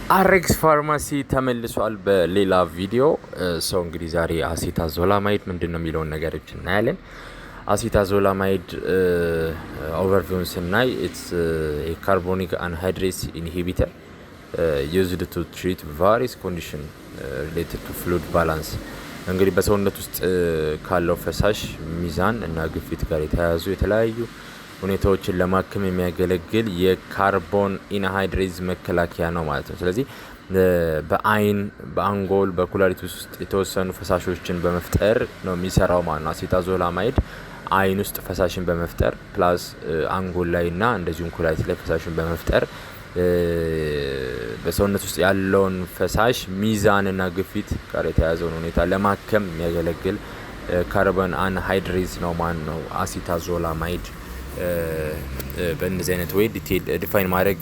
አሬክስ ፋርማሲ ተመልሷል በሌላ ቪዲዮ። ሰው እንግዲህ ዛሬ አሴታዞላማይድ ምንድነው የሚለውን ነገሮች እናያለን። አሴታዞላማይድ ኦቨርቪውን ስናይ ኢትስ ኤ ካርቦኒክ አንሃይድሬስ ኢንሂቢተር ዩዝድ ቱ ትሪት ቫሪየስ ኮንዲሽን ሪሌትድ ቱ ፍሉድ ባላንስ። እንግዲህ በሰውነት ውስጥ ካለው ፈሳሽ ሚዛን እና ግፊት ጋር የተያያዙ የተለያዩ ሁኔታዎችን ለማከም የሚያገለግል የካርቦን ኢንሃይድሬዝ መከላከያ ነው ማለት ነው። ስለዚህ በአይን፣ በአንጎል፣ በኩላሊት ውስጥ የተወሰኑ ፈሳሾችን በመፍጠር ነው የሚሰራው ማለት ነው። አሴታዞላማይድ አይን ውስጥ ፈሳሽን በመፍጠር ፕላስ አንጎል ላይ እና እንደዚሁም ኩላሊት ላይ ፈሳሽን በመፍጠር በሰውነት ውስጥ ያለውን ፈሳሽ ሚዛንና ግፊት ጋር የተያያዘውን ሁኔታ ለማከም የሚያገለግል ካርቦን አንሃይድሬዝ ነው ማለት ነው አሴታዞላማይድ። በእንደዚህ አይነት ወይ ዲቴል ዲፋይን ማድረግ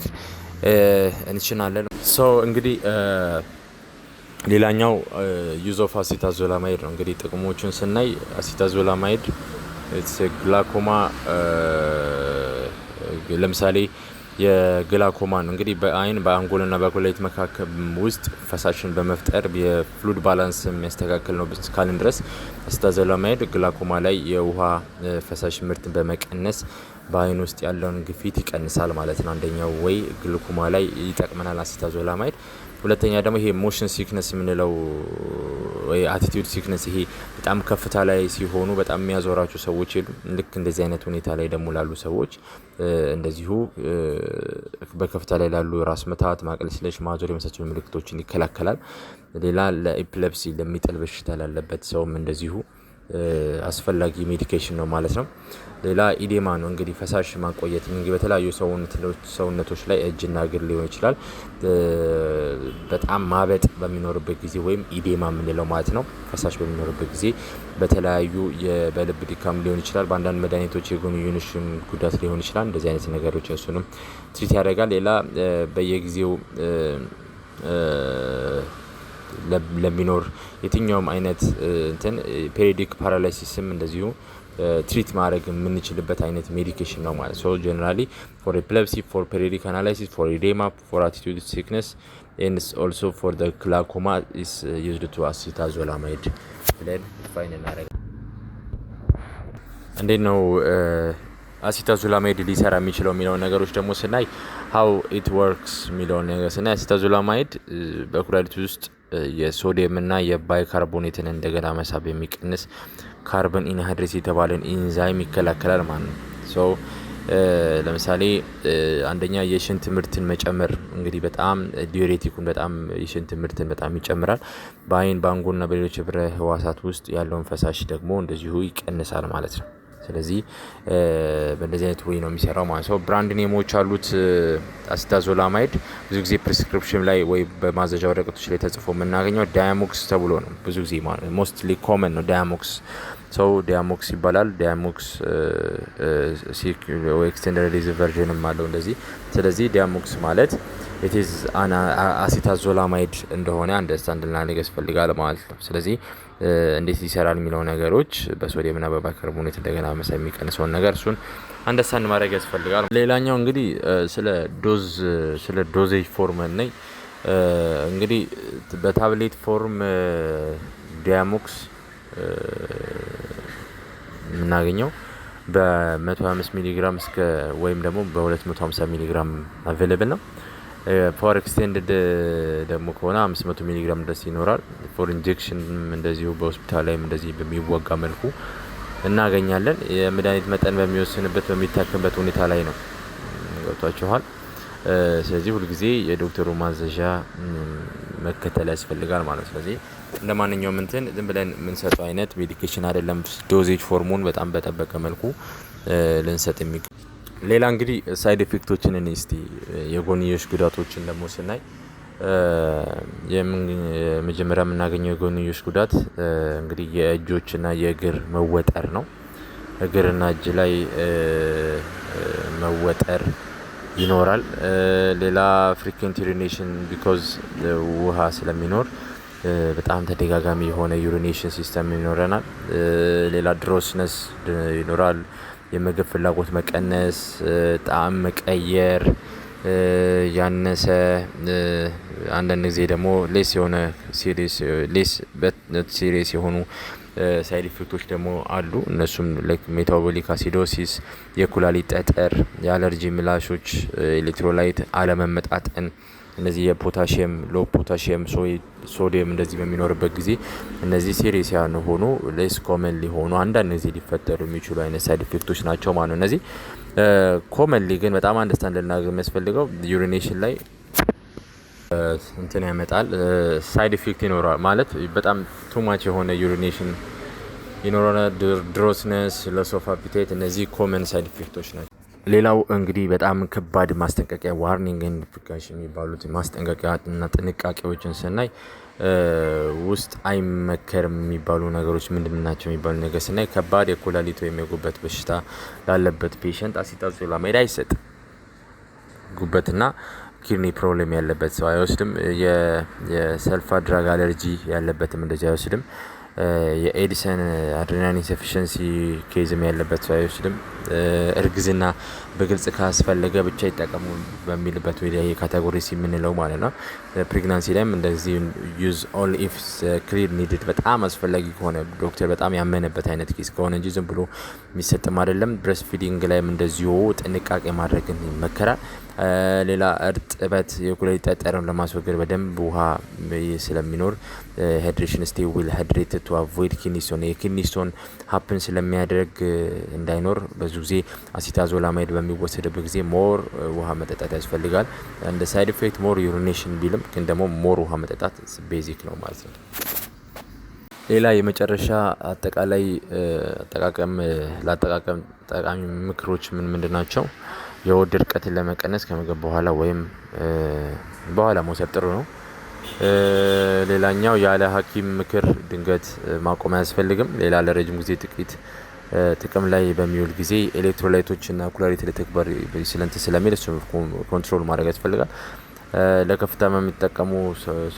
እንችላለን። ሶ እንግዲህ ሌላኛው ዩዝ ኦፍ አሴታዞላማይድ ነው። እንግዲህ ጥቅሞቹን ስናይ አሴታዞላማይድ ግላኮማ ለምሳሌ የግላኮማ ነው እንግዲህ በአይን በአንጎልና በኩላሊት መካከል ውስጥ ፈሳሽን በመፍጠር የፍሉድ ባላንስ የሚያስተካክል ነው እስካልን ድረስ አሴታዞላማይድ ግላኮማ ላይ የውሃ ፈሳሽ ምርትን በመቀነስ በአይን ውስጥ ያለውን ግፊት ይቀንሳል ማለት ነው። አንደኛው ወይ ግላኮማ ላይ ይጠቅመናል አሴታዞላማይድ። ሁለተኛ ደግሞ ይሄ ሞሽን ሲክነስ የምንለው ወይ አቲቲዩድ ሲክነስ፣ ይሄ በጣም ከፍታ ላይ ሲሆኑ በጣም የሚያዞራቸው ሰዎች የሉ። ልክ እንደዚህ አይነት ሁኔታ ላይ ደግሞ ላሉ ሰዎች እንደዚሁ በከፍታ ላይ ላሉ ራስ ምታት፣ ማቅለሽለሽ፣ ማዞር የመሳሰሉ ምልክቶችን ይከላከላል። ሌላ ለኤፒሌፕሲ ለሚጥል በሽታ ላለበት ሰውም እንደዚሁ አስፈላጊ ሜዲኬሽን ነው ማለት ነው። ሌላ ኢዴማ ነው እንግዲህ ፈሳሽ ማቆየት እንግዲህ በተለያዩ ሰውነቶች ላይ እጅና እግር ሊሆን ይችላል በጣም ማበጥ በሚኖርበት ጊዜ ወይም ኢዴማ የምንለው ማለት ነው። ፈሳሽ በሚኖርበት ጊዜ በተለያዩ በልብ ድካም ሊሆን ይችላል፣ በአንዳንድ መድኃኒቶች የጎንዮሽ ጉዳት ሊሆን ይችላል። እንደዚህ አይነት ነገሮች እሱንም ትሪት ያደርጋል። ሌላ በየጊዜው ለሚኖር የትኛውም አይነት ፔሪዮዲክ ፓራላይሲስም እንደዚሁ ትሪት ማድረግ የምንችልበት አይነት ሜዲኬሽን ነው ማለት ነው። ጀነራሊ ፎር ኤፒሌፕሲ፣ ፎር ፔሪዮዲክ አናላይሲስ፣ ፎር ኢዴማ፣ ፎር አቲቲዩድ ሲክነስ ኤንድ ኦልሶ ፎር ዘ ግላኮማ ኢስ ዩዝድ ቱ አሴታዞላማይድ ብለን ዲፋይን እናደርጋለን። እንዴት ነው አሴታዞላማይድ ሊሰራ የሚችለው የሚለውን ነገሮች ደግሞ ስናይ ሀው ኢት ወርክስ የሚለውን ነገር ስናይ አሴታዞላማይድ በኩላሊት ውስጥ የሶዲየም እና የባይካርቦኔትን እንደገና መሳብ የሚቀንስ ካርቦን ኢንሃይድሬስ የተባለን ኢንዛይም ይከላከላል ማለት ነው። ሶ ለምሳሌ አንደኛ የሽንት ምርትን መጨመር እንግዲህ በጣም ዲዩሬቲኩን በጣም የሽንት ምርትን በጣም ይጨምራል። በአይን በአንጎልና በሌሎች ህብረ ህዋሳት ውስጥ ያለውን ፈሳሽ ደግሞ እንደዚሁ ይቀንሳል ማለት ነው። ስለዚህ በእንደዚህ አይነት ወይ ነው የሚሰራው ማለት ነው። ብራንድ ኔሞች አሉት አሴታዞላማይድ። ብዙ ጊዜ ፕሪስክሪፕሽን ላይ ወይ በማዘዣ ወረቀቶች ላይ ተጽፎ የምናገኘው ዳያሞክስ ተብሎ ነው። ብዙ ጊዜ ማለት ሞስትሊ ኮመን ነው ዳያሞክስ። ሰው ዳያሞክስ ይባላል። ዳያሞክስ ኤክስቴንደድ ሪሊዝ ቨርዥንም አለው እንደዚህ። ስለዚህ ዳያሞክስ ማለት ኢትዝ አሴታዞላማይድ እንደሆነ አንደርስታንድ ልናደርግ ያስፈልጋል ማለት ነው። ስለዚህ እንዴት ይሰራል የሚለው ነገሮች በሶዲየምና በባይካርቦኔት እንደገና መሳብ የሚቀንሰውን ነገር እሱን አንደርስታንድ ማድረግ ያስፈልጋል። ሌላኛው እንግዲህ ስለ ዶዜጅ ፎርም ነኝ። እንግዲህ በታብሌት ፎርም ዳያሞክስ የምናገኘው በ125 ሚሊግራም እስከ ወይም ደግሞ በ250 ሚሊግራም አቬለብል ነው። ፓወር ኤክስቴንድድ ደግሞ ከሆነ 500 ሚሊግራም ድረስ ይኖራል። ፎር ኢንጀክሽን እንደዚሁ በሆስፒታል ላይም እንደዚህ በሚወጋ መልኩ እናገኛለን። የመድኃኒት መጠን በሚወስንበት በሚታከምበት ሁኔታ ላይ ነው። ገብቷችኋል? ስለዚህ ሁልጊዜ የዶክተሩ ማዘዣ መከተል ያስፈልጋል ማለት ነው። ስለዚህ እንደ ማንኛውም ዝም ብለን የምንሰጠው አይነት ሜዲኬሽን አይደለም። ዶዜጅ ፎርሙን በጣም በጠበቀ መልኩ ልንሰጥ ሌላ እንግዲህ ሳይድ ኢፌክቶችን እስቲ የጎንዮሽ ጉዳቶችን ደግሞ ስናይ የመጀመሪያ የምናገኘው የጎንዮሽ ጉዳት እንግዲህ የእጆችና የእግር መወጠር ነው። እግርና እጅ ላይ መወጠር ይኖራል። ሌላ ፍሪኩዌንት ዩሪኔሽን ቢኮዝ ውሃ ስለሚኖር በጣም ተደጋጋሚ የሆነ ዩሪኔሽን ሲስተም ይኖረናል። ሌላ ድሮስነስ ይኖራል። የምግብ ፍላጎት መቀነስ፣ ጣዕም መቀየር፣ ያነሰ አንዳንድ ጊዜ ደግሞ ሌስ የሆነ ሲሪየስ የሆኑ ሳይድ ኢፌክቶች ደግሞ አሉ። እነሱም ላይክ ሜታቦሊክ አሲዶሲስ፣ የኩላሊት ጠጠር፣ የአለርጂ ምላሾች፣ ኤሌክትሮላይት አለመመጣጠን፣ እነዚህ የፖታሽየም ሎ ፖታሽየም ሶዲየም እንደዚህ በሚኖርበት ጊዜ እነዚህ ሲሪየስ ሆኖ ሌስ ኮመን ሊሆኑ አንዳንድ ጊዜ ሊፈጠሩ የሚችሉ አይነት ሳይድ ኢፌክቶች ናቸው ማለት ነው። እነዚህ ኮመንሊ ግን በጣም አንደርስታንድ ልናገር የሚያስፈልገው ዩሪኔሽን ላይ እንትን ያመጣል ሳይድ ኢፌክት ይኖራል ማለት በጣም ቱማች የሆነ ዩሪኔሽን ይኖረናል። ድሮስነስ፣ ሎስ ኦፍ አፒታይት እነዚህ ኮመን ሳይድ ኢፌክቶች ናቸው። ሌላው እንግዲህ በጣም ከባድ ማስጠንቀቂያ ዋርኒንግ ኤንድ ኖቲፊኬሽን የሚባሉት ማስጠንቀቂያ እና ጥንቃቄዎችን ስናይ ውስጥ አይመከርም የሚባሉ ነገሮች ምንድን ናቸው የሚባሉ ነገር ስናይ ከባድ የኩላሊት ወይም የጉበት በሽታ ላለበት ፔሸንት አሲታዞላማይድ አይሰጥም። ጉበትና ኪድኒ ፕሮብሌም ያለበት ሰው አይወስድም። የሰልፋ ድራግ አለርጂ ያለበትም እንደዚህ አይወስድም። የኤዲሰን አድሬናሊን ኢንሰፊሽንሲ ኬዝም ያለበት ሰው አይወስድም። እርግዝና በግልጽ ካስፈለገ ብቻ ይጠቀሙ በሚልበት ወይ ካቴጎሪ ሲ የምንለው ማለት ነው። ፕሬግናንሲ ላይም እንደዚህ ዩዝ ኦል ኢፍ ክሊር ኒድድ በጣም አስፈላጊ ከሆነ ዶክተር በጣም ያመነበት አይነት ኬስ ከሆነ እንጂ ዝም ብሎ የሚሰጥም አይደለም። ብሬስት ፊዲንግ ላይም እንደዚሁ ጥንቃቄ ማድረግን ይመከራል። ሌላ እርጥበት የኩላሊት ጠጠርን ለማስወገድ በደንብ ውሃ ስለሚኖር ሃይድሬሽን ስቴ ዊል ሃይድሬት ቱ አቮይድ ኪድኒ ስቶን የኪድኒ ስቶን ሀፕን ስለሚያደርግ እንዳይኖር ብዙ ጊዜ አሲታዞላማይድ በሚወሰድበት ጊዜ ሞር ውሃ መጠጣት ያስፈልጋል። እንደ ሳይድ ኢፌክት ሞር ዩሪኔሽን ቢልም ግን ደግሞ ሞር ውሃ መጠጣት ቤዚክ ነው ማለት ነው። ሌላ የመጨረሻ አጠቃላይ ለአጠቃቀም ጠቃሚ ምክሮች ምንድን ናቸው? የሆድ ድርቀትን ለመቀነስ ከምግብ በኋላ ወይም በኋላ መውሰድ ጥሩ ነው። ሌላኛው ያለ ሐኪም ምክር ድንገት ማቆም አያስፈልግም። ሌላ ለረጅም ጊዜ ጥቅም ላይ በሚውል ጊዜ ኤሌክትሮላይቶችና ኩላሊት ለተግባር ስለሚል እሱ ኮንትሮል ማድረግ ያስፈልጋል። ለከፍታ የሚጠቀሙ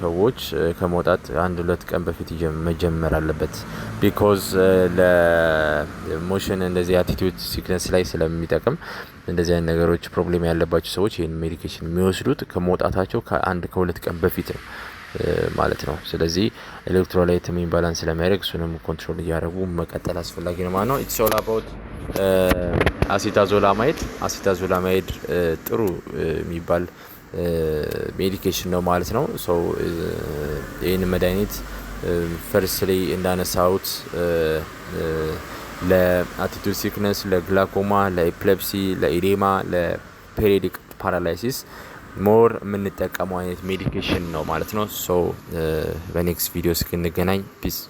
ሰዎች ከመውጣት 1-2 ቀን በፊት መጀመር አለበት። ቢኮዝ ለሞሽን እንደዚህ አቲቲዩድ ሲክነስ ላይ ስለሚጠቅም እንደዚህ አይነት ነገሮች ፕሮብሌም ያለባቸው ሰዎች ይህን ሜዲኬሽን የሚወስዱት ከመውጣታቸው ከ1-2 ቀን በፊት ነው ማለት ነው። ስለዚህ ኤሌክትሮላይት ኢምባላንስ ስለሚያደርግ እሱንም ኮንትሮል እያደረጉ መቀጠል አስፈላጊ ነው ማለት ነው። ኢትስ ኦል አባውት አሲታዞላማይድ ጥሩ የሚባል ሜዲኬሽን ነው ማለት ነው። ይህን መድኃኒት ፈርስሊ እንዳነሳሁት ለአቲቱድ ሲክነስ፣ ለግላኮማ፣ ለኤፕሌፕሲ፣ ለኢዴማ፣ ለፔሪዲክ ፓራላይሲስ ሞር የምንጠቀመው አይነት ሜዲኬሽን ነው ማለት ነው። በኔክስት ቪዲዮ እስክንገናኝ ፒስ